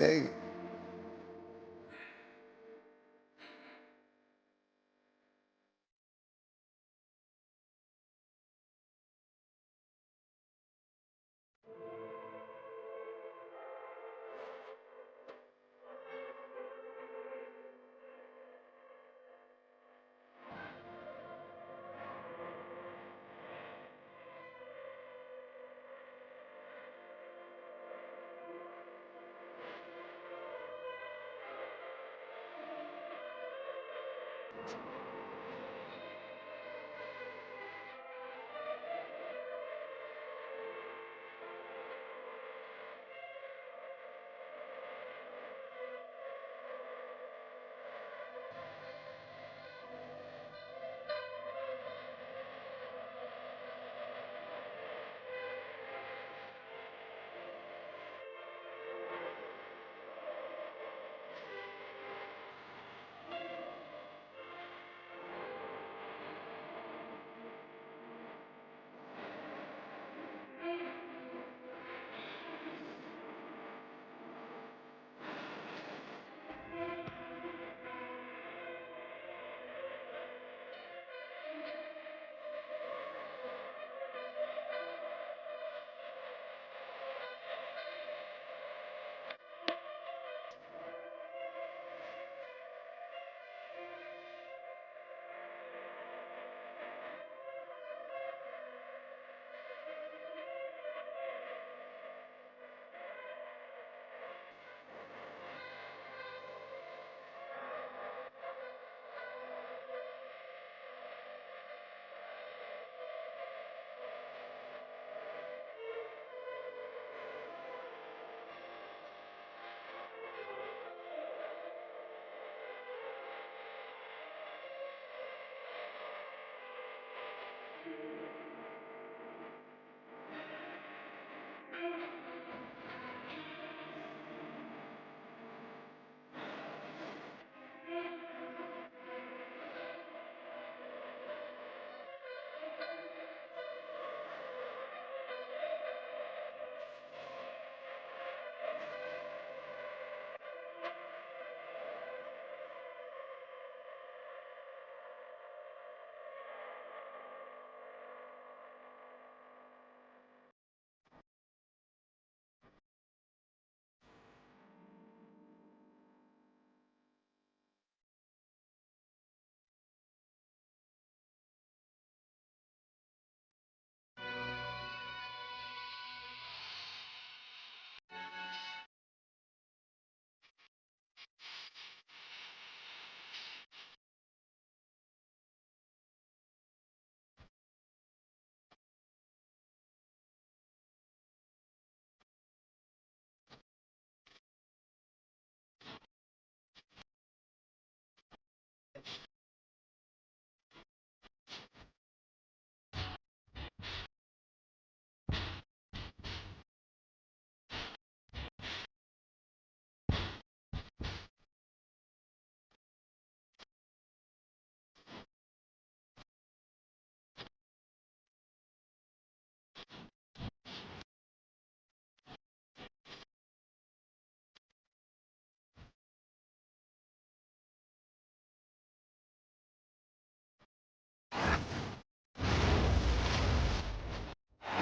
Dang.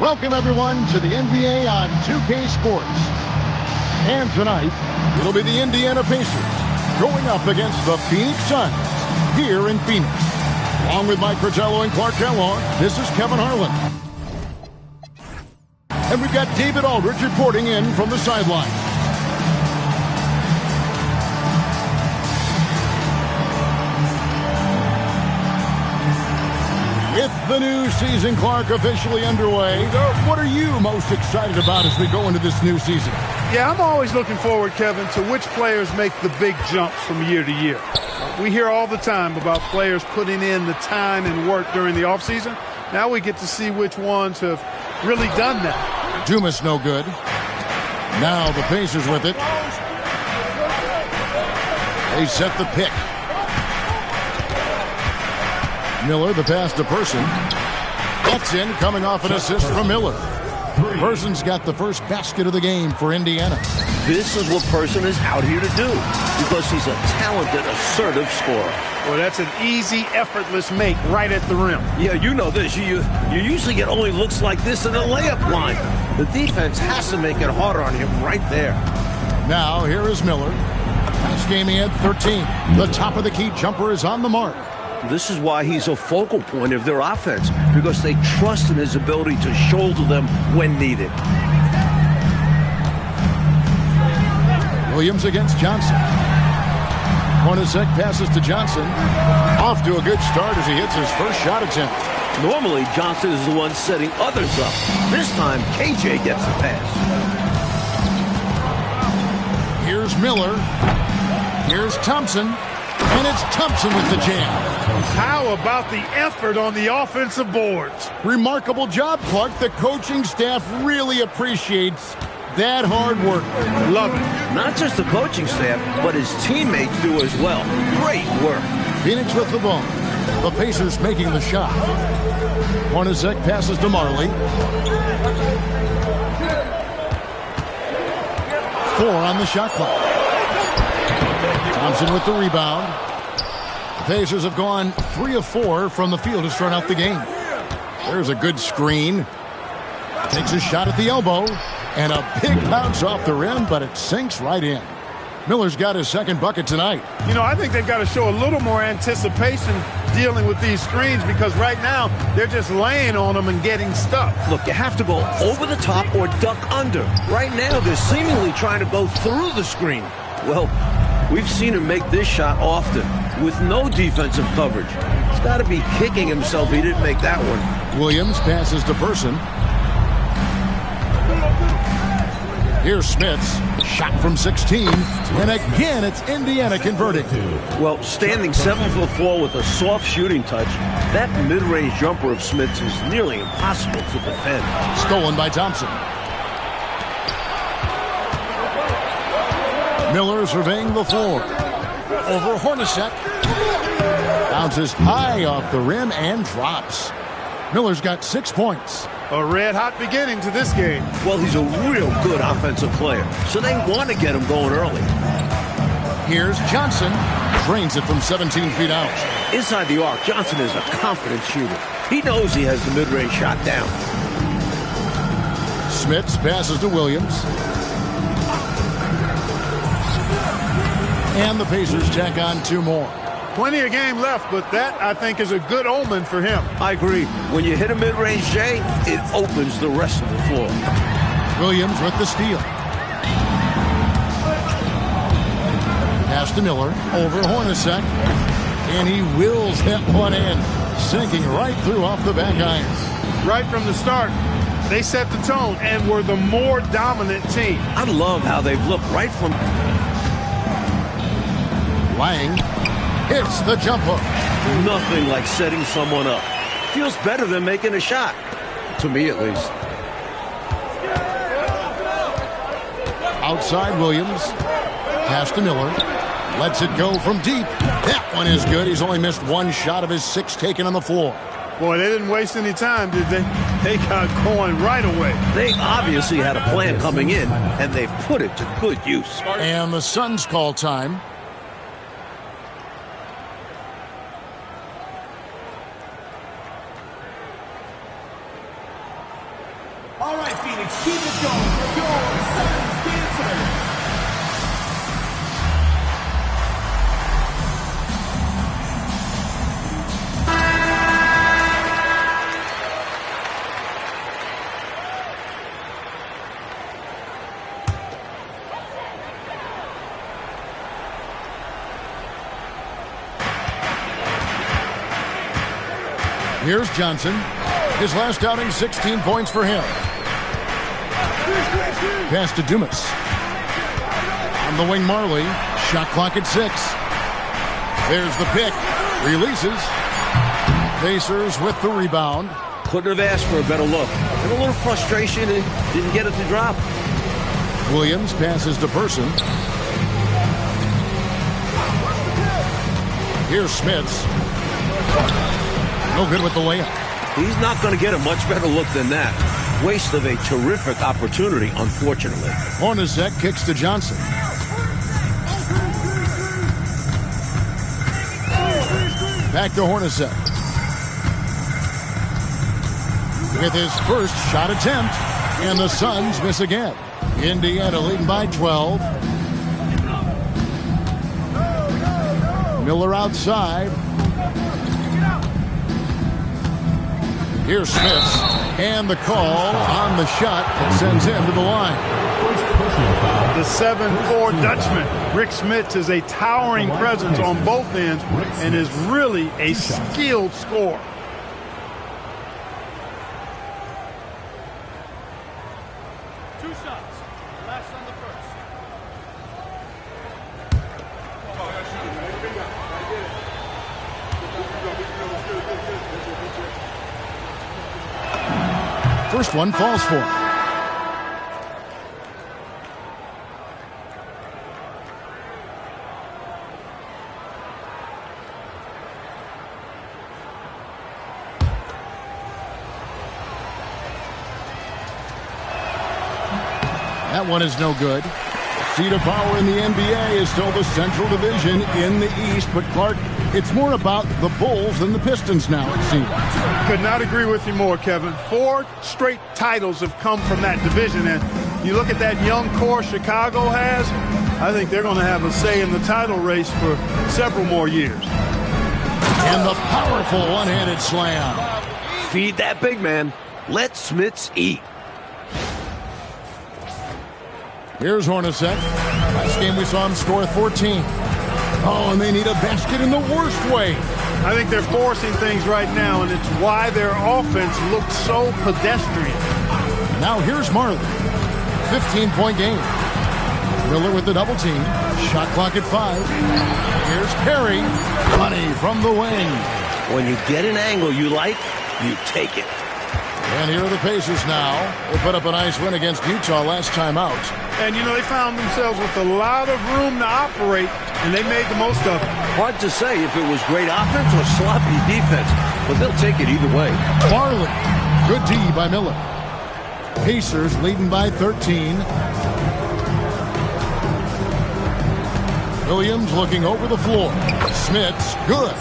Welcome, everyone, to the NBA on 2K Sports. And tonight, it'll be the Indiana Pacers going up against the Phoenix Suns here in Phoenix. Along with Mike Fratello and Clark Kellogg, this is Kevin Harlan. And we've got David Aldridge reporting in from the sideline. With the new season, Clark, officially underway, what are you most excited about as we go into this new season? Yeah, I'm always looking forward, Kevin, to which players make the big jumps from year to year. We hear all the time about players putting in the time and work during the offseason. Now we get to see which ones have really done that. Dumas no good. Now the Pacers with it. They set the pick. Miller, the pass to Person. That's in, coming off an assist from Miller. Person's got the first basket of the game for Indiana. This is what Person is out here to do because he's a talented, assertive scorer. Well, that's an easy, effortless make right at the rim. Yeah, you know this. You usually get only looks like this in the layup line. The defense has to make it harder on him right there. Now, here is Miller. Last game he had 13. The top of the key jumper is on the mark. This is why he's a focal point of their offense, because they trust in his ability to shoulder them when needed. Williams against Johnson. Hornacek passes to Johnson. Off to a good start as he hits his first shot attempt. Normally, Johnson is the one setting others up. This time, KJ gets the pass. Here's Miller. Here's Thompson. And it's Thompson with the jam. How about the effort on the offensive boards? Remarkable job, Clark. The coaching staff really appreciates that hard work. Love it. Not just the coaching staff, but his teammates do as well. Great work. Phoenix with the ball. The Pacers making the shot. Hornacek passes to Marley. 4 on the shot clock. Thompson with the rebound. The Pacers have gone 3 of 4 from the field to start out the game. There's a good screen. Takes a shot at the elbow. And a big bounce off the rim, but it sinks right in. Miller's got his second bucket tonight. You know, I think they've got to show a little more anticipation dealing with these screens because right now they're just laying on them and getting stuck. Look, you have to go over the top or duck under. Right now, they're seemingly trying to go through the screen. Well, we've seen him make this shot often with no defensive coverage. He's got to be kicking himself he didn't make that one. Williams passes to Person. Here's Smits. Shot from 16. And again, it's Indiana converting. Well, standing 7'4" with a soft shooting touch, that mid-range jumper of Smits is nearly impossible to defend. Stolen by Thompson. Miller surveying the floor. Over Hornacek. Bounces high off the rim and drops. Miller's got 6 points. A red-hot beginning to this game. Well, he's a real good offensive player, so they want to get him going early. Here's Johnson. Drains it from 17 feet out. Inside the arc, Johnson is a confident shooter. He knows he has the mid-range shot down. Smits passes to Williams. And the Pacers tack on 2 more. Plenty of game left, but that, I think, is a good omen for him. I agree. When you hit a mid-range J, it opens the rest of the floor. Williams with the steal. Pass to Miller. Over Hornacek. And he wills that one in. Sinking right through off the back iron. Right from the start, they set the tone and were the more dominant team. I love how they've looked right from... Lang hits the jump hook. Nothing like setting someone up. Feels better than making a shot. To me, at least. Outside Williams. Pass to Miller. Lets it go from deep. That one is good. He's only missed 1 shot of his 6 taken on the floor. Boy, they didn't waste any time, did they? They got going right away. They obviously had a plan coming in, and they've put it to good use. And the Suns call time. All right, Phoenix, keep it going for your Suns dancers. Here's Johnson. His last outing, 16 points for him. Pass to Dumas. On the wing, Marley. Shot clock at 6. There's the pick. Releases. Pacers with the rebound. Couldn't have asked for a better look. And a little frustration and didn't get it to drop. Williams passes to Person. Here's Smits. No good with the layup. He's not going to get a much better look than that. Waste of a terrific opportunity, unfortunately. Hornacek kicks to Johnson. Back to Hornacek. With his first shot attempt, and the Suns miss again. Indiana leading by 12. Miller outside. Here's Smith, and the call on the shot that sends him to the line. The 7'4" Dutchman, Rick Smits, is a towering presence on both ends and is really a skilled scorer. Two shots. Last on the first. First one falls for him. That one is no good. Seat of power in the NBA is still the Central Division in the East, but Clark, it's more about the Bulls than the Pistons now, it seems. Could not agree with you more, Kevin. 4 straight titles have come from that division, and you look at that young core Chicago has, I think they're going to have a say in the title race for several more years. And the powerful one-handed slam. Feed that big man. Let Smits eat. Here's Hornacek. Last game we saw him score 14. Oh, and they need a basket in the worst way. I think they're forcing things right now, and it's why their offense looks so pedestrian. Now here's Marley. 15-point game. Miller with the double team. Shot clock at 5. Here's Perry. Money from the wing. When you get an angle you like, you take it. And here are the Pacers now. They put up a nice win against Utah last time out. And, you know, they found themselves with a lot of room to operate, and they made the most of it. Hard to say if it was great offense or sloppy defense, but they'll take it either way. Barley. Good D by Miller. Pacers leading by 13. Williams looking over the floor. Smits, good.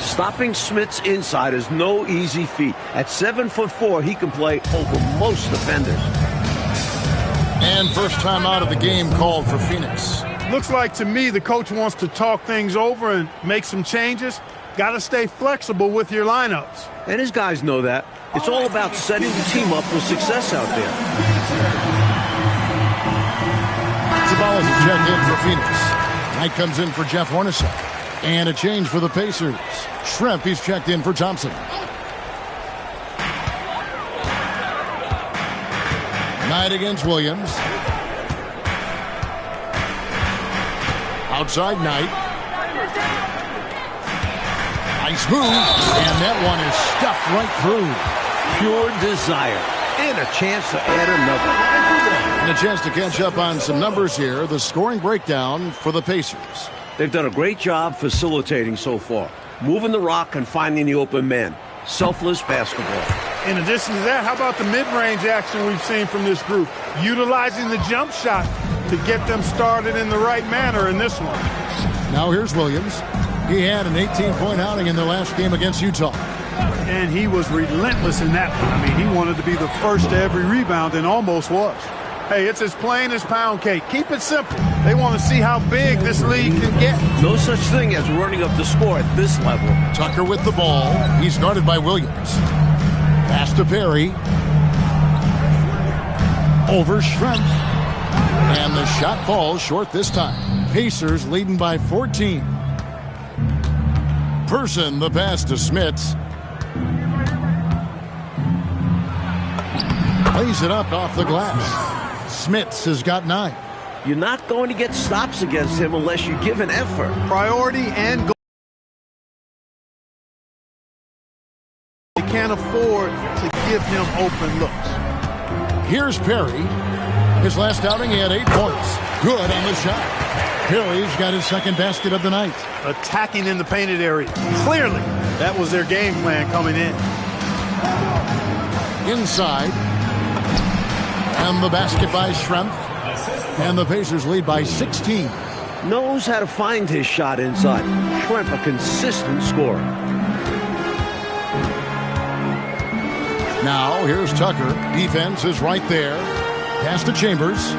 Stopping Smits inside is no easy feat. At 7'4", he can play over most defenders. And first time out of the game called for Phoenix. Looks like to me the coach wants to talk things over and make some changes. Got to stay flexible with your lineups. And his guys know that. It's all about setting the team up for success out there. Sabalas is checked in for Phoenix. Knight comes in for Jeff Hornacek. And a change for the Pacers. Schrempf, he's checked in for Thompson. Knight against Williams. Outside Knight. Nice move. And that one is stuffed right through. Pure desire. And a chance to add another. And a chance to catch up on some numbers here. The scoring breakdown for the Pacers. They've done a great job facilitating so far. Moving the rock and finding the open man. Selfless basketball. In addition to that, how about the mid-range action we've seen from this group? Utilizing the jump shot to get them started in the right manner in this one. Now here's Williams. He had an 18-point outing in their last game against Utah. And he was relentless in that one. I mean, he wanted to be the first to every rebound and almost was. Hey, it's as plain as pound cake. Keep it simple. They want to see how big this league can get. No such thing as running up the score at this level. Tucker with the ball. He's guarded by Williams. Pass to Perry. Over Schrempf. And the shot falls short this time. Pacers leading by 14. Person the pass to Smits. Lays it up off the glass. Smits has got 9. You're not going to get stops against him unless you give an effort. Priority and goal. They can't afford to give him open looks. Here's Perry. His last outing, he had 8 points. Good on the shot. Perry's got his second basket of the night. Attacking in the painted area. Clearly, that was their game plan coming in. Inside. And the basket by Schrempf. And the Pacers lead by 16. Knows how to find his shot inside. Schrempf, a consistent scorer. Now, here's Tucker. Defense is right there. Pass to Chambers.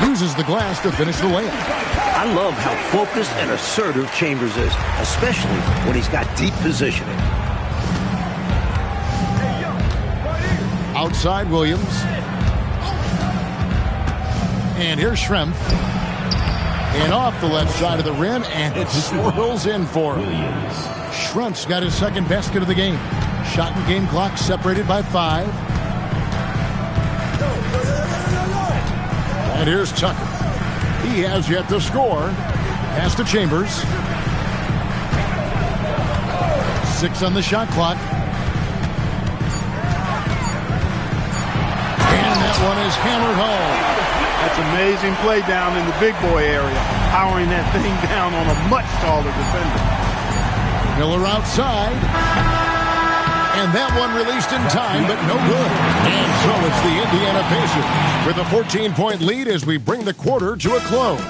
Uses the glass to finish the layup. I love how focused and assertive Chambers is, especially when he's got deep positioning. Outside Williams. And here's Schrempf. And off the left side of the rim, and it swirls in for him. Schrempf's got his second basket of the game. Shot and game clock separated by 5. And here's Tucker. He has yet to score. Pass to Chambers. 6 on the shot clock. And that one is hammered home. That's amazing play down in the big boy area, powering that thing down on a much taller defender. Miller outside. And that one released in time, but no good. And so it's the Indiana Pacers with a 14-point lead as we bring the quarter to a close.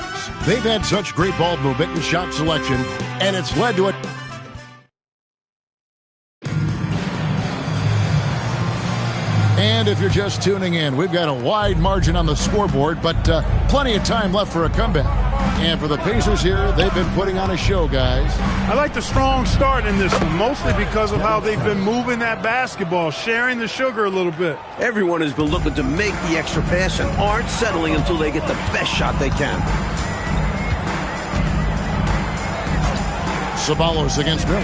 They've had such great ball movement and shot selection, and it's led to a... And if you're just tuning in, we've got a wide margin on the scoreboard, but plenty of time left for a comeback. And for the Pacers here, they've been putting on a show, guys. I like the strong start in this one, mostly because of how they've been moving that basketball, sharing the sugar a little bit. Everyone has been looking to make the extra pass and aren't settling until they get the best shot they can. Ceballos against Miller.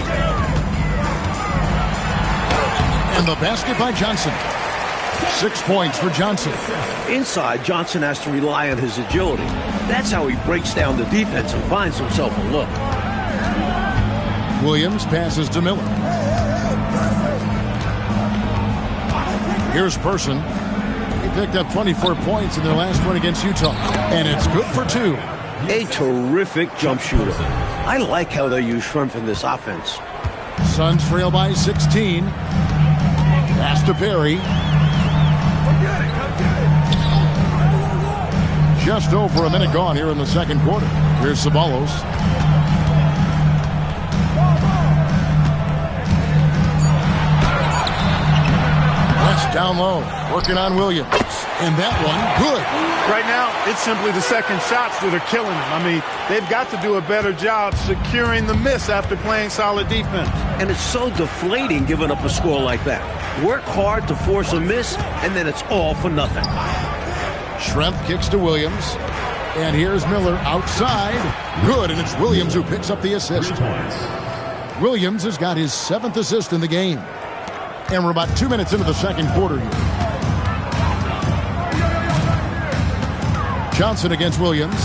And the basket by Johnson. 6 points for Johnson. Inside, Johnson has to rely on his agility. That's how he breaks down the defense and finds himself a look. Williams passes to Miller. Here's Person. He picked up 24 points in their last one against Utah. And it's good for 2. A terrific jump shooter. I like how they use Schrempf in this offense. Suns trail by 16. Pass to Perry. Just over a minute gone here in the second quarter. Here's Ceballos. That's down low. Working on Williams. And that one, good. Right now, it's simply the second shots that are killing them. I mean, they've got to do a better job securing the miss after playing solid defense. And it's so deflating giving up a score like that. Work hard to force a miss, and then it's all for nothing. Schrempf kicks to Williams. And here's Miller outside. Good, and it's Williams who picks up the assist. Williams has got his 7th assist in the game. And we're about 2 minutes into the second quarter here. Johnson against Williams.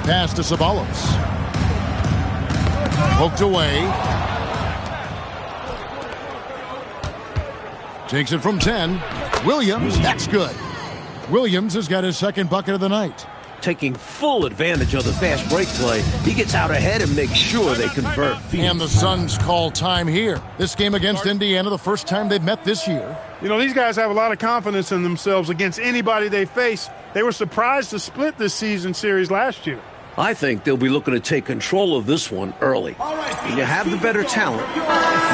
Pass to Ceballos. Poked away. Takes it from 10. Williams, that's good. Williams has got his second bucket of the night. Taking full advantage of the fast break play, he gets out ahead and makes sure they convert. And the Suns call time here. This game against Indiana, the first time they've met this year. You know, these guys have a lot of confidence in themselves against anybody they face. They were surprised to split this season series last year. I think they'll be looking to take control of this one early. When you have the better talent, you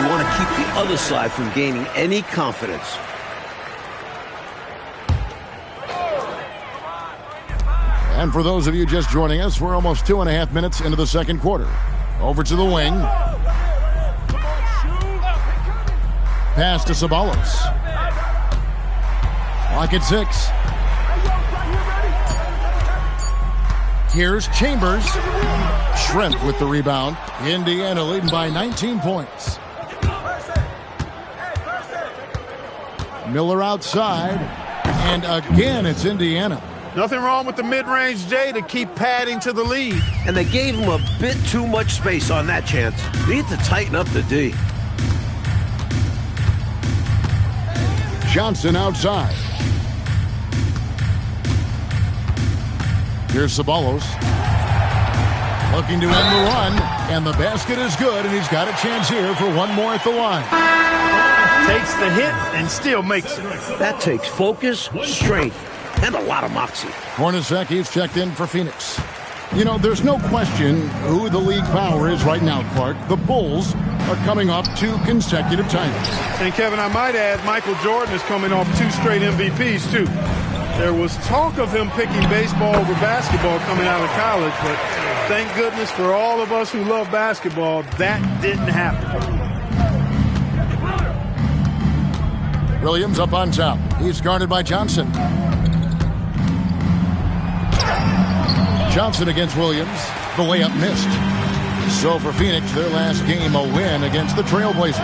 want to keep the other side from gaining any confidence. And for those of you just joining us, we're almost 2.5 minutes into the second quarter. Over to the wing. Pass to Ceballos. Clock at 6. Here's Chambers. Schrempf with the rebound. Indiana leading by 19 points. Miller outside. And again, it's Indiana. Nothing wrong with the mid-range J to keep padding to the lead. And they gave him a bit too much space on that chance. Need to tighten up the D. Johnson outside. Here's Ceballos. Looking to end the run. And the basket is good, and he's got a chance here for one more at the line. Takes the hit and still makes it. That takes focus, strength, and a lot of moxie. Hornacek, he's checked in for Phoenix. You know, there's no question who the league power is right now, Clark. The Bulls are coming off 2 consecutive titles. And, Kevin, I might add, Michael Jordan is coming off 2 straight MVPs, too. There was talk of him picking baseball over basketball coming out of college, but thank goodness for all of us who love basketball, that didn't happen. Williams up on top. He's guarded by Johnson. Johnson against Williams. The layup missed. So for Phoenix, their last game, a win against the Trailblazers.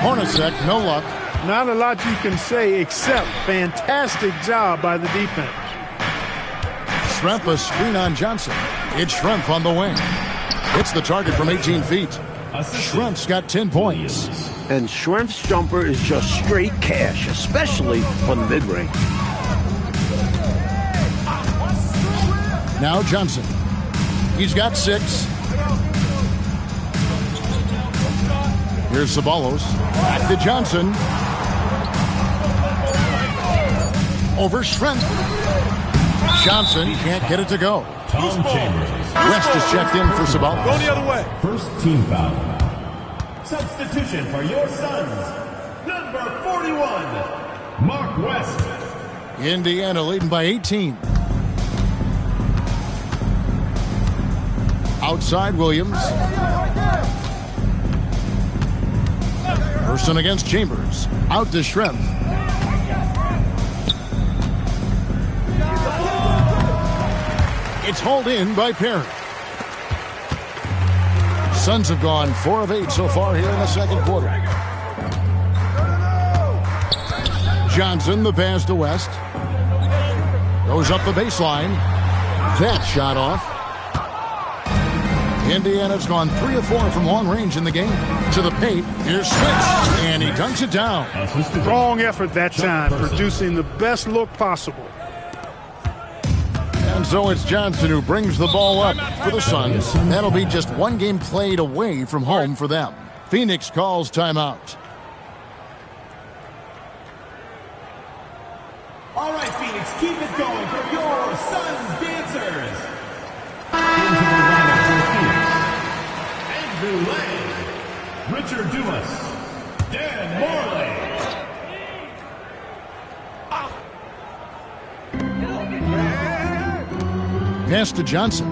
Hornacek, no luck. Not a lot you can say except fantastic job by the defense. Schrempf a screen on Johnson. It's Schrempf on the wing. Hits the target from 18 feet. Schrempf's got 10 points. And Schrempf's jumper is just straight cash, especially from the mid-range. Now Johnson. He's got 6. Here's Ceballos. Back to Johnson. Over Schrempf. Johnson can't get it to go. Tom Chambers. West is checked in for Ceballos. Go the other way. First team foul. Substitution for your Suns. Number 41, Mark West. Indiana leading by 18. Outside Williams. Person against Chambers. Out to Schrempf. It's hauled in by Perry. Suns have gone 4 of 8 so far here in the second quarter. Johnson, the pass to West. Goes up the baseline. That shot off. Indiana's gone 3 of 4 from long range in the game. To the paint. Here's Switch. And he dunks it down. Strong effort that time, producing the best look possible. And so it's Johnson who brings the ball up for the Suns. That'll be just 1 game played away from home for them. Phoenix calls timeout. All right, Phoenix, keep it going for your Suns dancers. Into the lineup for Phoenix. Andrew Lane, Richard Dumas, Dan Morley. Pass to Johnson.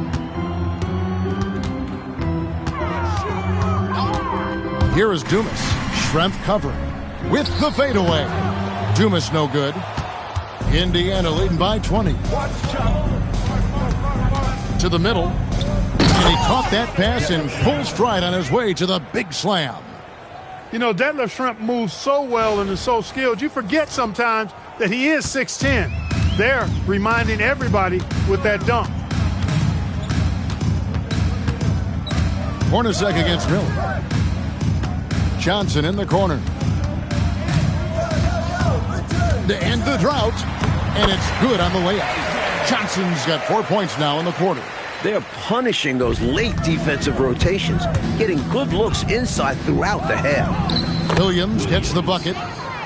Here is Dumas. Schrempf covering with the fadeaway. Dumas no good. Indiana leading by 20. To the middle. And he caught that pass in full stride on his way to the big slam. You know, Detlef Schrempf moves so well and is so skilled, you forget sometimes that he is 6'10". They're reminding everybody with that dunk. Hornacek against Miller. Johnson in the corner. To end the drought. And it's good on the layup. Johnson's got 4 points now in the quarter. They're punishing those late defensive rotations, getting good looks inside throughout the half. Williams gets the bucket.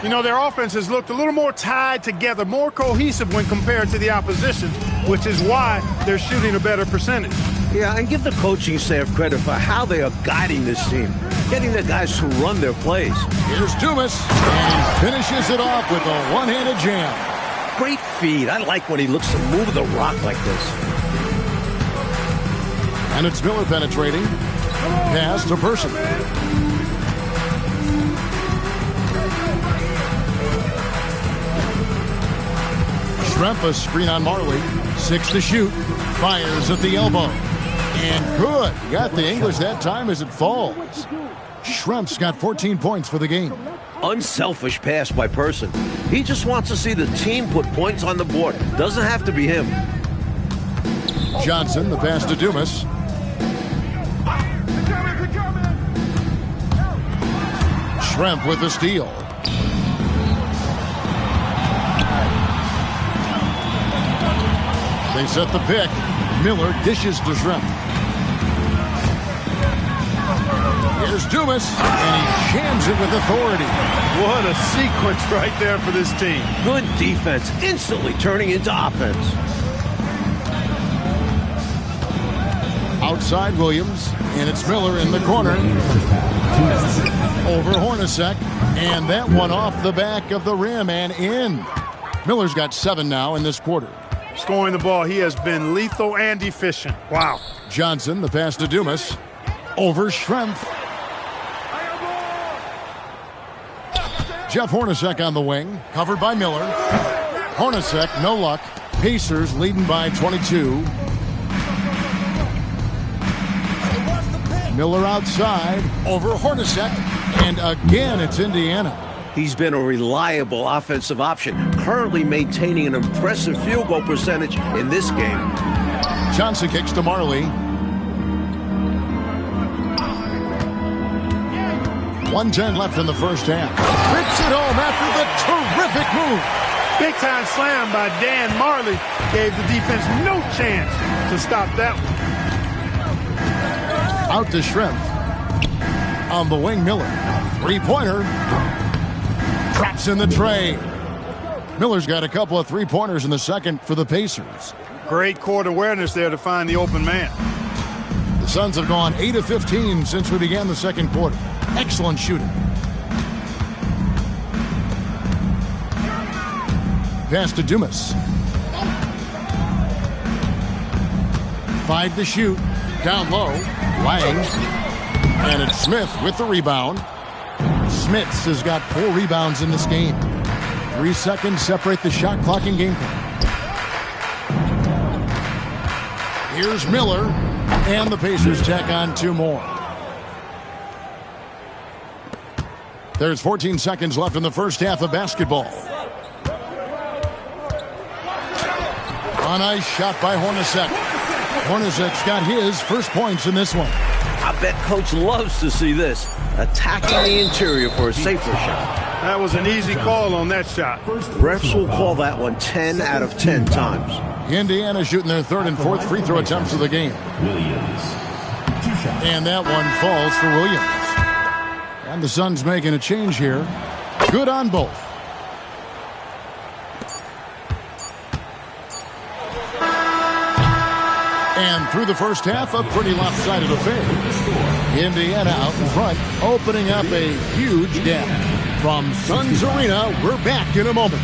You know, their offense has looked a little more tied together, more cohesive when compared to the opposition, which is why they're shooting a better percentage. Yeah, and give the coaching staff credit for how they are guiding this team, getting their guys to run their plays. Here's Dumas, and he finishes it off with a one-handed jam. Great feed. I like when he looks to move the rock like this. And it's Miller penetrating. Pass to Person. Schrempf a screen on Marley. 6 to shoot. Fires at the elbow. And good. Got the English that time as it falls. Schrempf's got 14 points for the game. Unselfish pass by Person. He just wants to see the team put points on the board. Doesn't have to be him. Johnson, the pass to Dumas. Schrempf with the steal. They set the pick. Miller dishes to Schrempf. Here's Dumas, and he jams it with authority. What a sequence right there for this team. Good defense, instantly turning into offense. Outside Williams, and it's Miller in the corner. Over Hornacek, and that one off the back of the rim and in. Miller's got 7 now in this quarter. Scoring the ball, he has been lethal and efficient. Wow. Johnson, the pass to Dumas. Over Schrempf. Jeff Hornacek on the wing, covered by Miller. Hornacek, no luck. Pacers leading by 22. Miller outside, over Hornacek, and again it's Indiana. He's been a reliable offensive option, currently maintaining an impressive field goal percentage in this game. Johnson kicks to Marley. 1:10 left in the first half. Rips it home after the terrific move. Big time slam by Dan Marley gave the defense no chance to stop that one. Out to Schrempf. On the wing, Miller. Three-pointer. Traps in the tray. Miller's got a couple of three-pointers in the second for the Pacers. Great court awareness there to find the open man. The Suns have gone 8 of 15 since we began the second quarter. Excellent shooting. Pass to Dumas. 5 to shoot. Down low. Lang. And it's Smith with the rebound. Smits has got 4 rebounds in this game. 3 seconds separate the shot clock and game clock. Here's Miller. And the Pacers tack on 2 more. There's 14 seconds left in the first half of basketball. A nice shot by Hornacek. Hornacek's got his first points in this one. I bet Coach loves to see this. Attacking the interior for a safer shot. That was an easy call on that shot. Refs will call that one 10 out of 10 times. Indiana shooting their 3rd and 4th free throw attempts of the game. And that one falls for Williams. And the Suns making a change here. Good on both. And through the first half, a pretty lopsided affair. Indiana out in front, opening up a huge gap. From Suns Arena, we're back in a moment.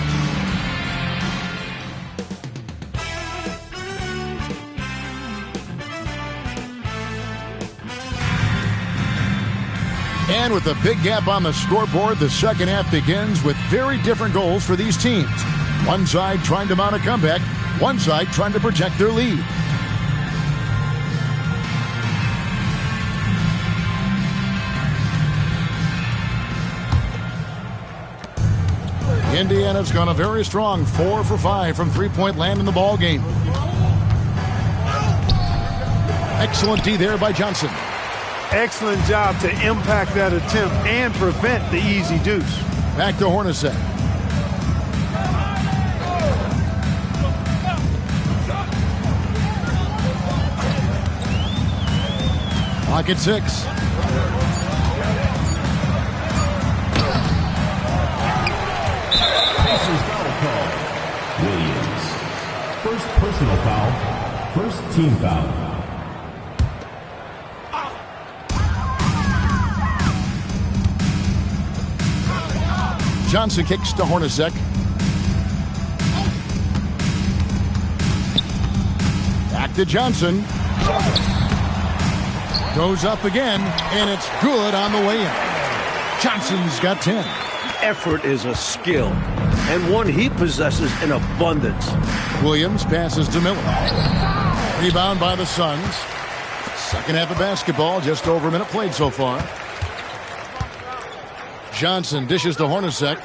And with a big gap on the scoreboard, the second half begins with very different goals for these teams. One side trying to mount a comeback, one side trying to protect their lead. Indiana's gone a very strong 4 for 5 from three-point land in the ball game. Excellent D there by Johnson. Excellent job to impact that attempt and prevent the easy deuce. Back to Hornacek. Clock at 6. Williams. First personal foul. First team foul. Johnson kicks to Hornacek. Back to Johnson. Goes up again, and it's good on the way in. Johnson's got 10. Effort is a skill, and one he possesses in abundance. Williams passes to Miller. Rebound by the Suns. Second half of basketball, just over a minute played so far. Johnson dishes to Hornacek.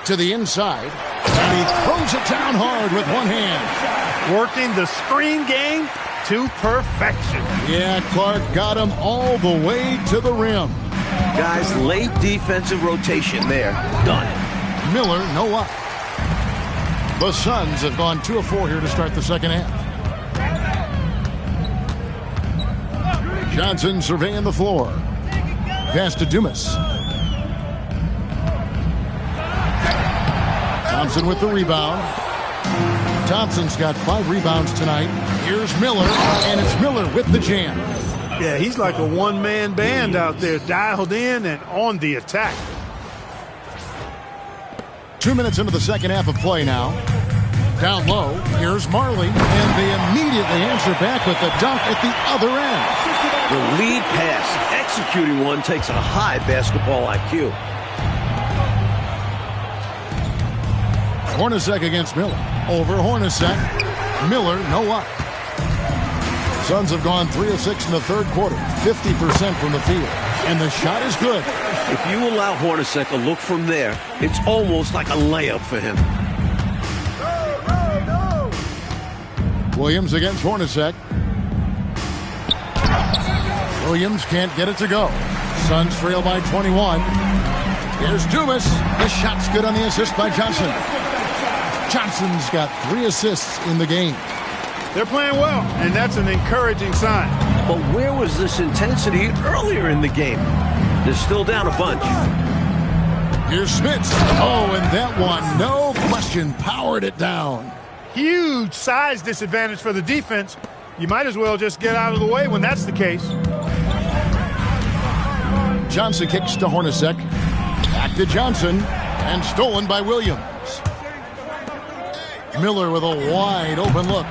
To the inside. And he throws it down hard with one hand. Working the screen game to perfection. Yeah, Clark got him all the way to the rim. Guys, late defensive rotation there. Done. Miller, no luck. The Suns have gone 2 of 4 here to start the second half. Johnson surveying the floor. Pass to Dumas. Thompson with the rebound. Thompson's got 5 rebounds tonight. Here's Miller, and it's Miller with the jam. Yeah, he's like a one-man band out there, dialed in and on the attack. 2 minutes into the second half of play now. Down low, here's Marley, and they immediately answer back with the dunk at the other end. The lead pass, executing one, takes a high basketball IQ. Hornacek against Miller. Over Hornacek. Miller, no luck. Suns have gone 3 of 6 in the third quarter, 50% from the field. And the shot is good. If you allow Hornacek a look from there, it's almost like a layup for him. Williams against Hornacek. Williams can't get it to go. Suns trail by 21. Here's Dumas. The shot's good on the assist by Johnson. Johnson's got 3 assists in the game. They're playing well, and that's an encouraging sign. But where was this intensity earlier in the game? They're still down a bunch. Here's Smits. Oh, and that one, no question, powered it down. Huge size disadvantage for the defense. You might as well just get out of the way when that's the case. Johnson kicks to Hornacek. Back to Johnson, and stolen by Williams. Miller with a wide open look.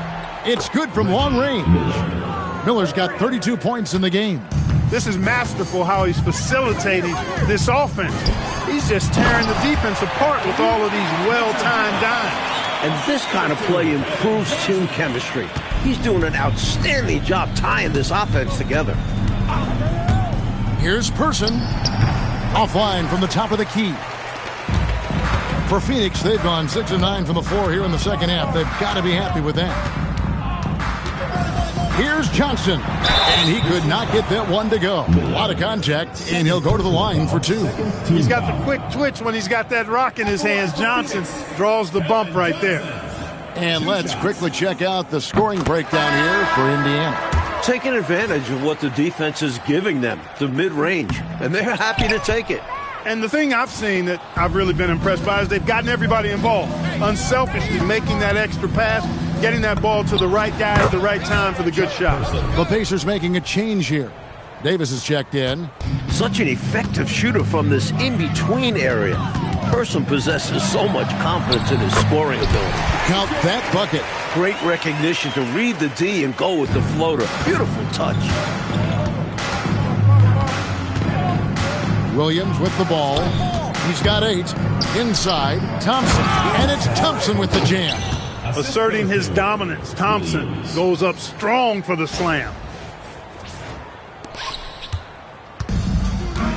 It's good from long range. Miller's got 32 points in the game. This is masterful how he's facilitating this offense. He's just tearing the defense apart with all of these well-timed dimes. And this kind of play improves team chemistry. He's doing an outstanding job tying this offense together. Here's Person. Offline from the top of the key. For Phoenix, they've gone 6 of 9 from the floor here in the second half. They've got to be happy with that. Here's Johnson, and he could not get that one to go. A lot of contact, and he'll go to the line for 2. He's got the quick twitch when he's got that rock in his hands. Johnson draws the bump right there. And let's quickly check out the scoring breakdown here for Indiana. Taking advantage of what the defense is giving them, the mid-range, and they're happy to take it. And the thing I've seen that I've really been impressed by is they've gotten everybody involved, unselfishly making that extra pass, getting that ball to the right guy at the right time for the good shot. The Pacers making a change here. Davis is checked in. Such an effective shooter from this in-between area. Person possesses so much confidence in his scoring ability. Count that bucket. Great recognition to read the D and go with the floater. Beautiful touch. Williams with the ball. He's got 8. Inside, Thompson. And it's Thompson with the jam. Asserting his dominance, Thompson goes up strong for the slam.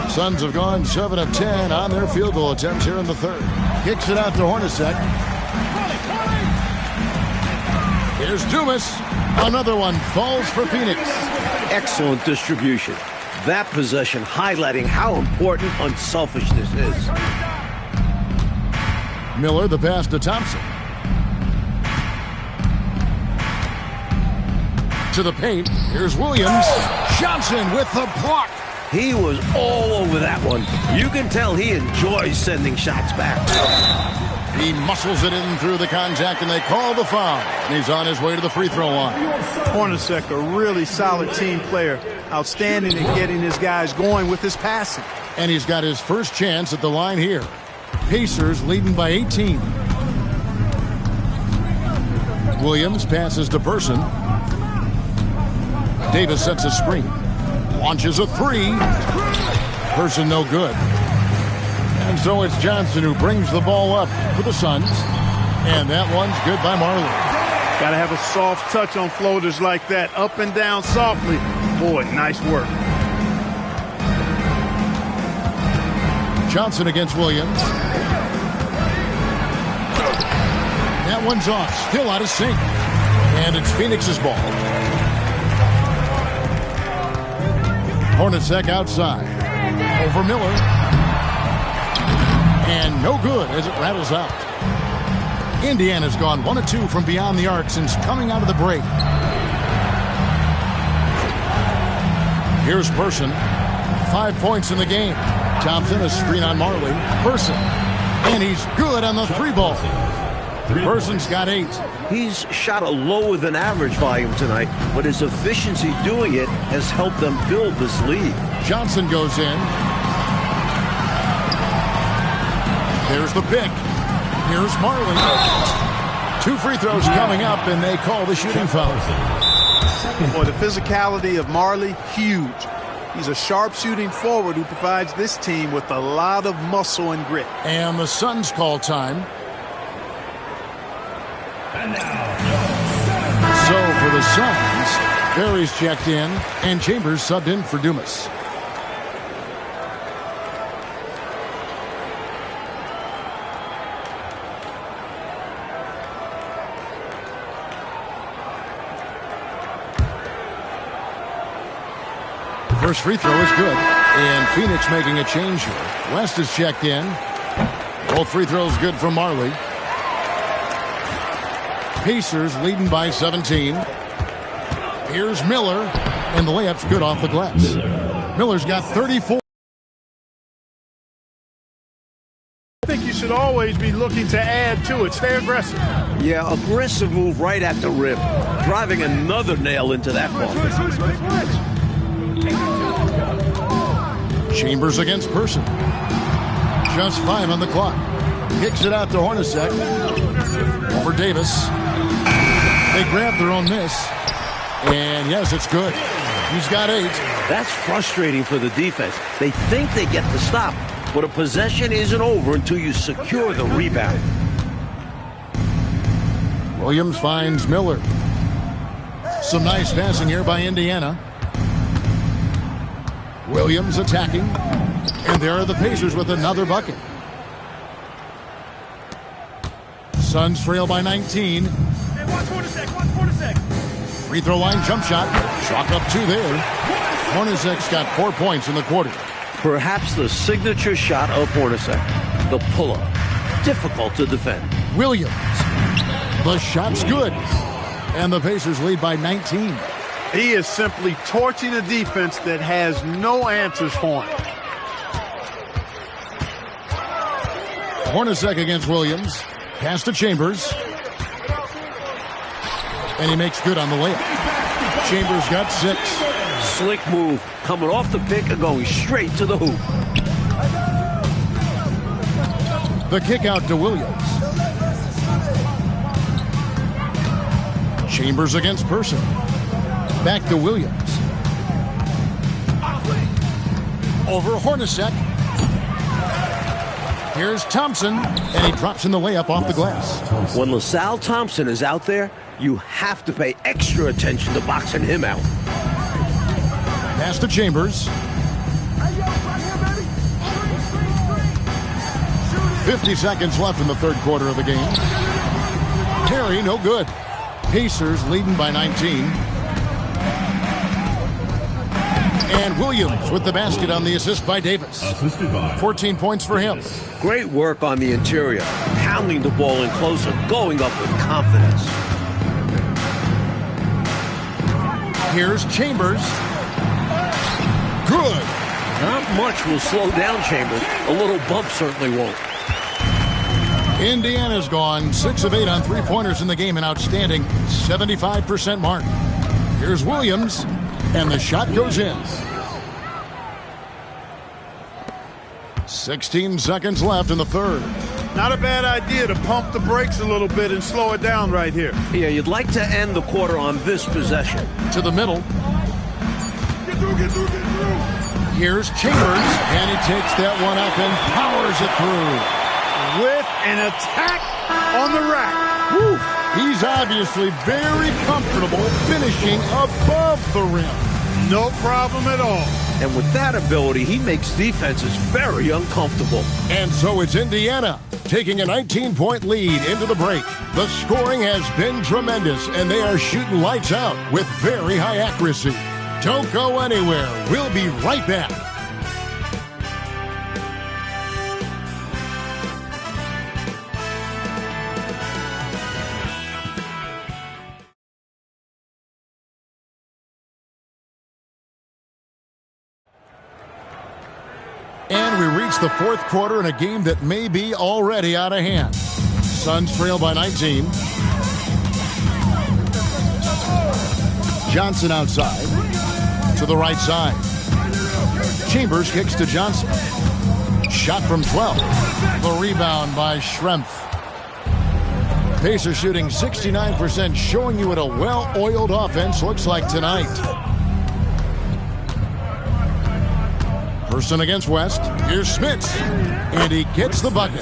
Suns have gone 7 of 10 on their field goal attempts here in the third. Kicks it out to Hornacek. Here's Dumas. Another one falls for Phoenix. Excellent distribution. That possession highlighting how important unselfishness is. Miller, the pass to Thompson. To the paint. Here's Williams. Johnson with the block. He was all over that one. You can tell he enjoys sending shots back. He muscles it in through the contact, and they call the foul. And he's on his way to the free throw line. Hornacek, a really solid team player. Outstanding at getting his guys going with his passing. And he's got his first chance at the line here. Pacers leading by 18. Williams passes to Person. Davis sets a screen. Launches a 3. Person no good. And so it's Johnson who brings the ball up for the Suns. And that one's good by Marley. Got to have a soft touch on floaters like that. Up and down softly. Boy, nice work. Johnson against Williams. That one's off. Still out of sync. And it's Phoenix's ball. Hornacek outside. Over Miller. And no good as it rattles out. Indiana's gone 1 of 2 from beyond the arc since coming out of the break. Here's Person. 5 points in the game. Thompson, a screen on Marley. Person. And he's good on the 3-ball. Person's got 8. He's shot a lower than average volume tonight, but his efficiency doing it has helped them build this lead. Johnson goes in. There's the pick. Here's Marley. 2 free throws coming up, and they call the shooting foul. Boy, the physicality of Marley, huge. He's a sharp shooting forward who provides this team with a lot of muscle and grit. And the Suns call time. So for the Suns, Barry's checked in, and Chambers subbed in for Dumas. First free throw is good, and Phoenix making a change here. West is checked in. Both free throws good from Marley. Pacers leading by 17. Here's Miller, and the layup's good off the glass. Miller's got 34. I think you should always be looking to add to it. Stay aggressive. Yeah, aggressive move right at the rim, driving another nail into that ball. Chambers against Person. Just 5 on the clock. Kicks it out to Hornacek. Over Davis. They grab their own miss. And yes, it's good. He's got 8. That's frustrating for the defense. They think they get the stop, but a possession isn't over until you secure the rebound. Williams finds Miller. Some nice passing here by Indiana. Williams attacking. And there are the Pacers with another bucket. Suns trail by 19. Free throw line jump shot. Chalk up 2 there. Hornacek's got 4 points in the quarter. Perhaps the signature shot of Hornacek. The pull-up. Difficult to defend. Williams. The shot's good. And the Pacers lead by 19. He is simply torching a defense that has no answers for him. Hornacek against Williams. Pass to Chambers. And he makes good on the layup. Chambers got 6. Slick move. Coming off the pick and going straight to the hoop. The kick out to Williams. Chambers against Person. Back to Williams. Over Hornacek. Here's Thompson, and he drops in the layup off the glass. When LaSalle Thompson is out there, you have to pay extra attention to boxing him out. Pass to Chambers. 50 seconds left in the third quarter of the game. Terry, no good. Pacers leading by 19. And Williams with the basket on the assist by Davis. 14 points for him. Great work on the interior. Pounding the ball in closer, going up with confidence. Here's Chambers. Good. Not much will slow down Chambers. A little bump certainly won't. Indiana's gone 6 of 8 on 3-pointers in the game, an outstanding 75% mark. Here's Williams, and the shot goes in. 16 seconds left in the third. Not a bad idea to pump the brakes a little bit and slow it down right here. Yeah, you'd like to end the quarter on this possession. To the middle. Get through. Here's Chambers, and he takes that one up and powers it through. With an attack on the rack. Woo. He's obviously very comfortable finishing above the rim. No problem at all. And with that ability, he makes defenses very uncomfortable. And so it's Indiana taking a 19-point lead into the break. The scoring has been tremendous, and they are shooting lights out with very high accuracy. Don't go anywhere. We'll be right back. we reach the fourth quarter in a game that may be already out of hand. Suns trail by 19. Johnson outside to the right side. Chambers kicks to Johnson. Shot from 12. The rebound by Schrempf. Pacers shooting 69%, showing you what a well-oiled offense looks like tonight. Person against West. Here's Smits. And he gets the bucket.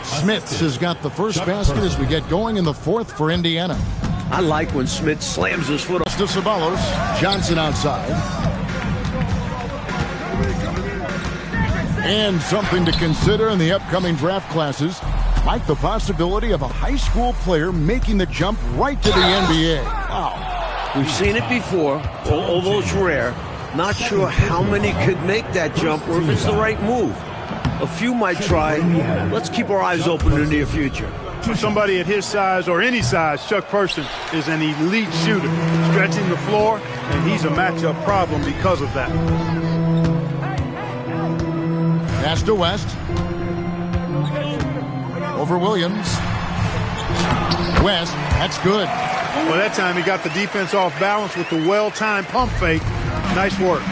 Smits has got the first basket as we get going in the fourth for Indiana. I like when Smits slams his foot off. To Ceballos. Johnson outside. And something to consider in the upcoming draft classes, like the possibility of a high school player making the jump right to the NBA. Wow. We've seen it before, although it's rare. Not sure how many could make that jump or if it's the right move. A few might try. Let's keep our eyes open in the near future. For somebody at his size or any size, Chuck Person is an elite shooter, stretching the floor, and he's a matchup problem because of that. Pass to West. Over Williams. West, that's good. Well, that time he got the defense off balance with the well-timed pump fake. Nice work.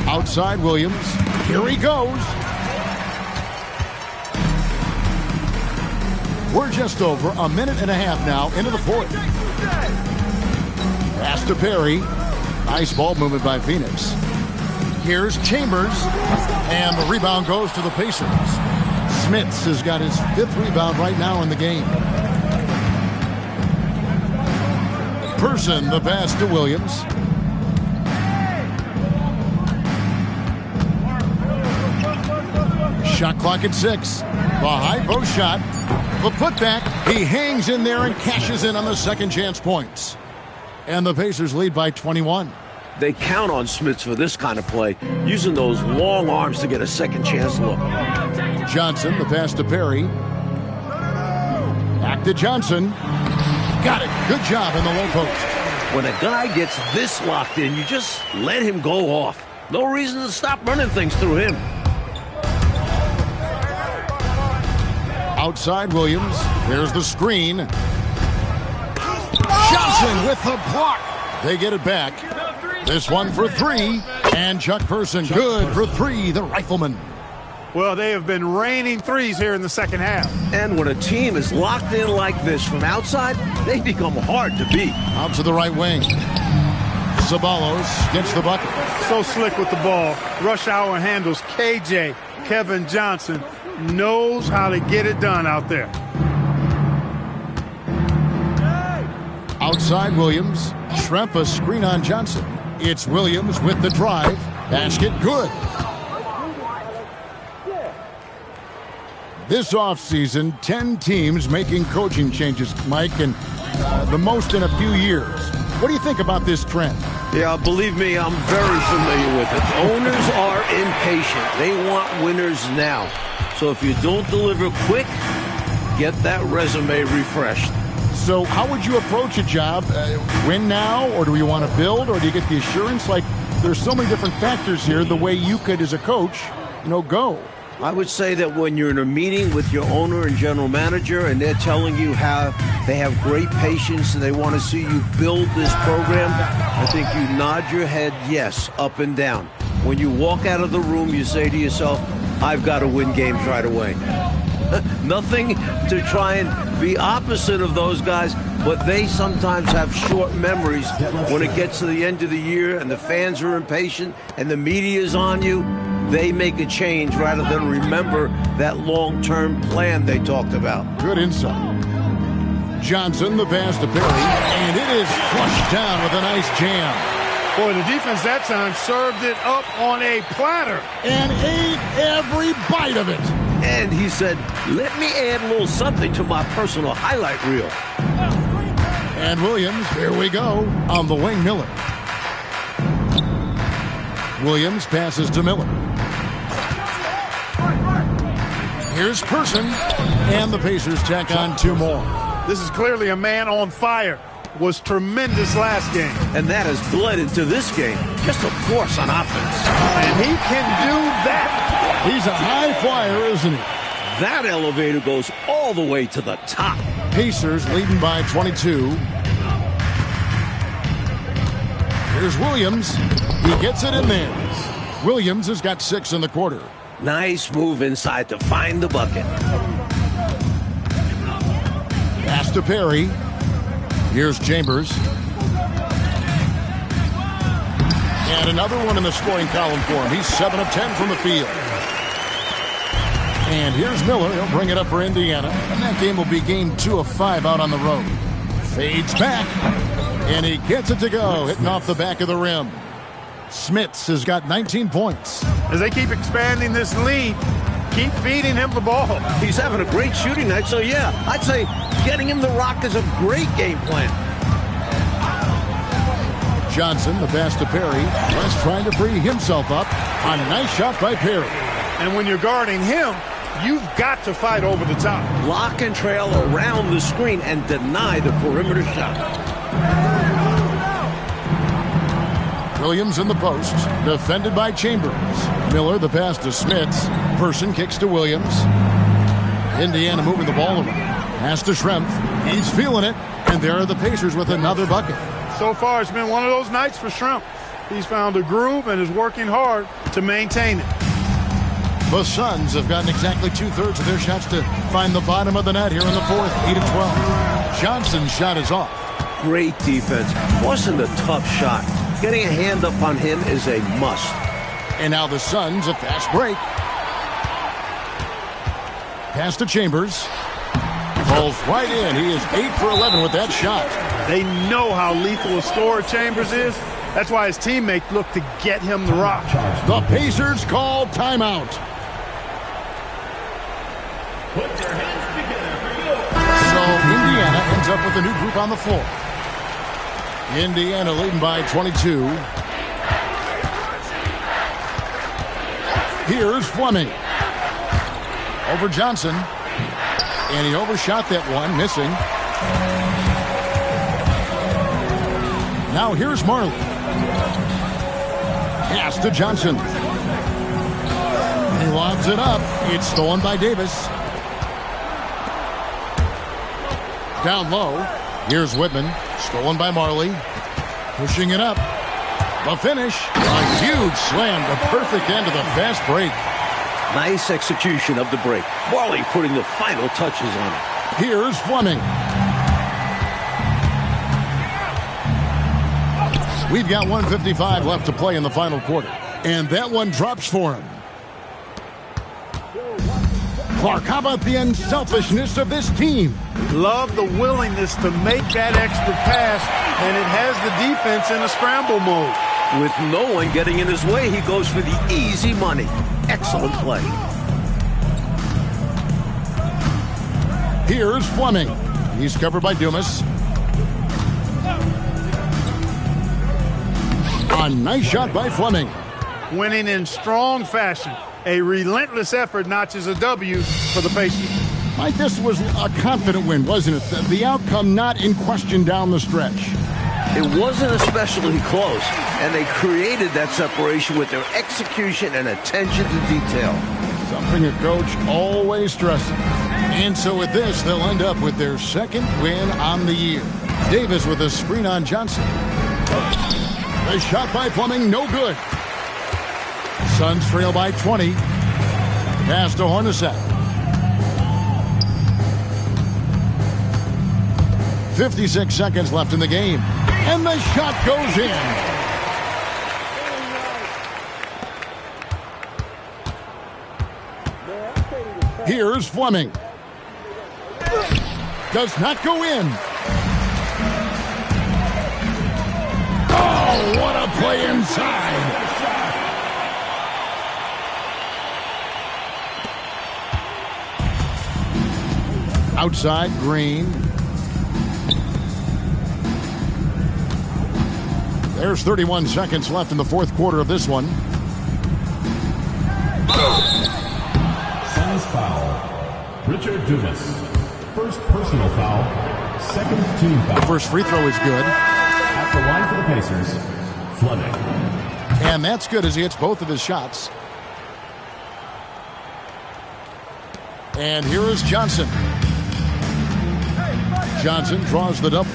Outside Williams. Here he goes. We're just over a minute and a half now into the fourth. Pass to Perry. Nice ball movement by Phoenix. Here's Chambers. And the rebound goes to the Pacers. Smits has got his fifth rebound right now in the game. Person, the pass to Williams. Shot clock at 6. The high post shot. The putback. He hangs in there and cashes in on the second chance points. And the Pacers lead by 21. They count on Smits for this kind of play, using those long arms to get a second chance look. Johnson, the pass to Perry. Back to Johnson. Got it. Good job in the low post. When a guy gets this locked in, you just let him go off. No reason to stop running things through him. Outside Williams. There's the screen. Johnson with the block. They get it back. This one for 3. And Chuck Person good for 3, the rifleman. Well, they have been raining threes here in the second half. And when a team is locked in like this from outside, they become hard to beat. Out to the right wing. Ceballos gets the bucket. So slick with the ball. Rush hour handles. KJ, Kevin Johnson, knows how to get it done out there. Outside Williams. Schrempf a screen on Johnson. It's Williams with the drive. Basket good. This offseason, 10 teams making coaching changes, Mike, and the most in a few years. What do you think about this trend? Yeah, believe me, I'm very familiar with it. Owners are impatient. They want winners now. So if you don't deliver quick, get that resume refreshed. So how would you approach a job? Win now, or do you want to build, or do you get the assurance? Like, there's so many different factors here, the way you could, as a coach, go. I would say that when you're in a meeting with your owner and general manager and they're telling you how they have great patience and they want to see you build this program, I think you nod your head yes, up and down. When you walk out of the room, you say to yourself, I've got to win games right away. Nothing to try and be opposite of those guys, but they sometimes have short memories when it gets to the end of the year and the fans are impatient and the media is on you. They make a change rather than remember that long-term plan they talked about. Good insight. Johnson, the pass to Perry, and it is flushed down with a nice jam. Boy, the defense that time served it up on a platter. And ate every bite of it. And he said, let me add a little something to my personal highlight reel. And Williams, here we go, on the wing, Miller. Williams passes to Miller. Here's Person, and the Pacers tack on 2 more. This is clearly a man on fire. was tremendous last game. And that has bled into this game. Just a force on offense. And he can do that. He's a high flyer, isn't he? That elevator goes all the way to the top. Pacers leading by 22. Here's Williams. He gets it in there. Williams has got 6 in the quarter. Nice move inside to find the bucket. Pass to Perry. Here's Chambers. And another one in the scoring column for him. He's 7 of 10 from the field. And here's Miller. He'll bring it up for Indiana. And that game will be game 2 of 5 out on the road. Fades back. And he gets it to go, hitting off the back of the rim. Smits has got 19 points. As they keep expanding this lead, keep feeding him the ball. He's having a great shooting night, so yeah, I'd say getting him the rock is a great game plan. Johnson, the pass to Perry. West trying to free himself up. A nice shot by Perry. And when you're guarding him, you've got to fight over the top. Lock and trail around the screen and deny the perimeter shot. Williams in the post, defended by Chambers. Miller, the pass to Smits. Person kicks to Williams. Indiana moving the ball around. Pass to Schrempf. He's feeling it. And there are the Pacers with another bucket. So far, it's been one of those nights for Schrempf. He's found a groove and is working hard to maintain it. The Suns have gotten exactly 2/3 of their shots to find the bottom of the net here in the fourth, 8 of 12. Johnson's shot is off. Great defense, forcing the tough shot. Getting a hand up on him is a must. And now the Suns, a fast break. Pass to Chambers. Falls right in. He is 8 for 11 with that shot. They know how lethal a scorer Chambers is. That's why his teammates look to get him the rock. The Pacers call timeout. Put your hands together for you. So Indiana ends up with a new group on the floor. Indiana leading by 22. Here's Fleming. Over Johnson. And he overshot that one, missing. Now here's Marley. Pass to Johnson. He lobs it up. It's stolen by Davis. Down low. Here's Whitman. Stolen by Marley. Pushing it up. The finish. A huge slam. The perfect end of the fast break. Nice execution of the break. Marley putting the final touches on it. Here's Fleming. We've got 1:55 left to play in the final quarter. And that one drops for him. Clark, how about the unselfishness of this team? Love the willingness to make that extra pass, and it has the defense in a scramble mode. With no one getting in his way, he goes for the easy money. Excellent play. Here's Fleming. He's covered by Dumas. A nice shot by Fleming. Winning in strong fashion. A relentless effort notches a W for the Pacers. Mike, this was a confident win, wasn't it? The outcome not in question down the stretch. It wasn't especially close, and they created that separation with their execution and attention to detail. Something a coach always stresses. And so with this, they'll end up with their second win on the year. Davis with a screen on Johnson. A shot by Fleming, no good. Suns trail by 20. Pass to Hornacek. 56 seconds left in the game. And the shot goes in. Here's Fleming. Does not go in. Oh, what a play inside. Outside, Green. There's 31 seconds left in the fourth quarter of this one. Suns foul. Richard Dumas. First personal foul. Second team foul. The first free throw is good. At the line for the Pacers, Fleming. And that's good as he hits both of his shots. And here is Johnson. Johnson draws the double.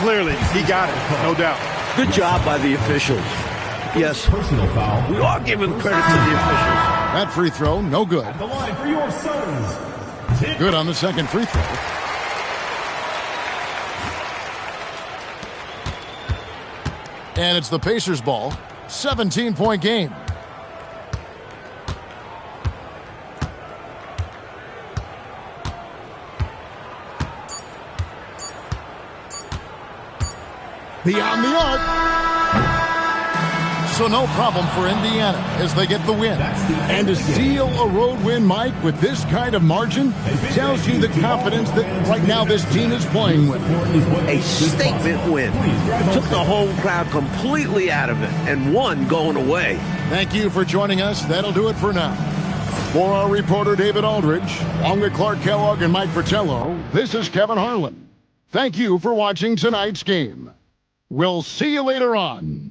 Clearly, he got it, no doubt. Good job by the officials. Yes, Personal foul. we are giving credit to the officials. That free throw, no good. At the line for your Suns. Good on the second free throw. And it's the Pacers' ball. 17-point game. Beyond the arc. So no problem for Indiana as they get the win. And to seal a road win, Mike, with this kind of margin, tells you the confidence that right now this team is playing with. A statement win. Took the home crowd completely out of it and won going away. Thank you for joining us. That'll do it for now. For our reporter, David Aldridge, along with Clark Kellogg and Mike Fratello, this is Kevin Harlan. Thank you for watching tonight's game. We'll see you later on.